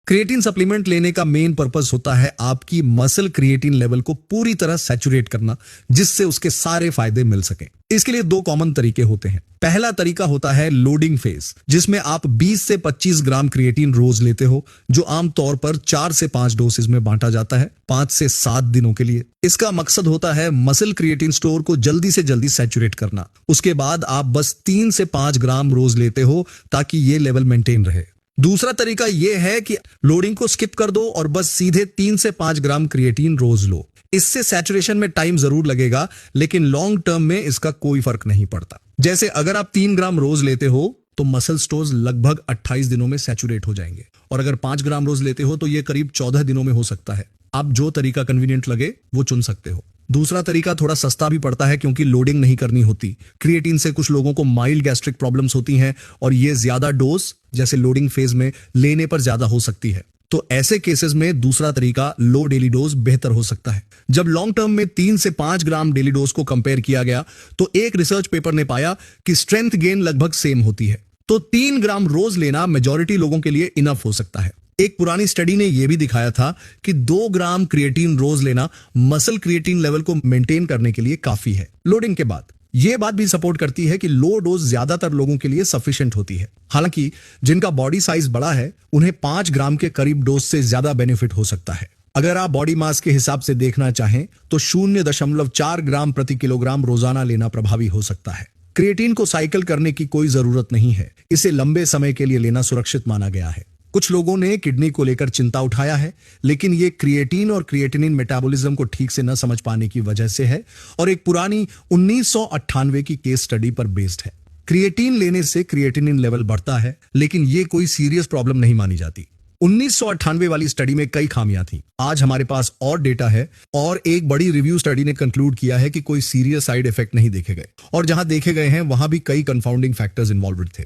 Creatine supplement लेने का main purpose होता है आपकी मसल क्रिएटिन लेवल को पूरी तरह सैचुरेट करना, जिससे उसके सारे फायदे मिल सके। इसके लिए दो कॉमन तरीके होते हैं। पहला तरीका होता है लोडिंग फेज, जिसमें आप 20 से 25 ग्राम क्रिएटिन रोज लेते हो, जो आमतौर पर 4 से 5 डोसेज में बांटा जाता है 5 से 7 दिनों के लिए। इसका मकसद होता है मसल क्रिएटिन स्टोर को जल्दी से जल्दी सैचुरेट करना। उसके बाद आप बस 3 से 5 ग्राम रोज लेते हो ताकि ये लेवल मेंटेन रहे। दूसरा तरीका यह है कि लोडिंग को स्किप कर दो और बस सीधे 3 से 5 ग्राम क्रिएटिन रोज लो। इससे सैचुरेशन में टाइम जरूर लगेगा, लेकिन लॉन्ग टर्म में इसका कोई फर्क नहीं पड़ता। जैसे अगर आप 3 ग्राम रोज लेते हो तो मसल स्टोर्स लगभग 28 दिनों में सैचुरेट हो जाएंगे, और अगर 5 ग्राम रोज लेते हो तो ये करीब 14 दिनों में हो सकता है। आप जो तरीका कन्वीनियंट लगे वो चुन सकते हो। दूसरा तरीका थोड़ा सस्ता भी पड़ता है, क्योंकि लोडिंग नहीं करनी होती। क्रिएटिन से कुछ लोगों को माइल्ड गैस्ट्रिक प्रॉब्लम्स होती हैं, और ये ज्यादा डोज जैसे लोडिंग फेज में लेने पर ज्यादा हो सकती है। तो ऐसे केसेस में दूसरा तरीका लो डेली डोज बेहतर हो सकता है। जब लॉन्ग टर्म में 3 से 5 ग्राम डेली डोज को कंपेयर किया गया तो एक रिसर्च पेपर ने पाया कि स्ट्रेंथ गेन लगभग सेम होती है। तो 3 ग्राम रोज लेना मेजॉरिटी लोगों के लिए इनफ हो सकता है। एक पुरानी स्टडी ने यह भी दिखाया था कि 2 ग्राम क्रिएटिन रोज लेना मसल क्रिएटिन लेवल को मेंटेन करने के लिए काफी है लोडिंग के बाद। यह बात भी सपोर्ट करती है कि लो डोज ज्यादातर लोगों के लिए सफिशिएंट होती है। हालांकि जिनका बॉडी साइज बड़ा है उन्हें 5 ग्राम के करीब डोज से ज्यादा बेनिफिट हो सकता है। अगर आप बॉडी मास के हिसाब से देखना चाहें तो 0.4 ग्राम प्रति किलोग्राम रोजाना लेना प्रभावी हो सकता है। क्रिएटिन को साइकिल करने की कोई जरूरत नहीं है। इसे लंबे समय के लिए लेना सुरक्षित माना गया है। कुछ लोगों ने किडनी को लेकर चिंता उठाया है, लेकिन ये क्रिएटिन और क्रिएटिनिन मेटाबॉलिज्म को ठीक से न समझ पाने की वजह से है, और एक पुरानी 1998 की केस स्टडी पर बेस्ड है। क्रिएटिन लेने से क्रिएटिनिन लेवल बढ़ता है, लेकिन ये कोई सीरियस प्रॉब्लम नहीं मानी जाती। 1998 वाली स्टडी में कई खामियां थी। आज हमारे पास और डेटा है, और एक बड़ी रिव्यू स्टडी ने कंक्लूड किया है कि कोई सीरियस साइड इफेक्ट नहीं देखे गए, और जहां देखे गए हैं वहां भी कई कंफाउंडिंग फैक्टर्स इन्वॉल्व थे।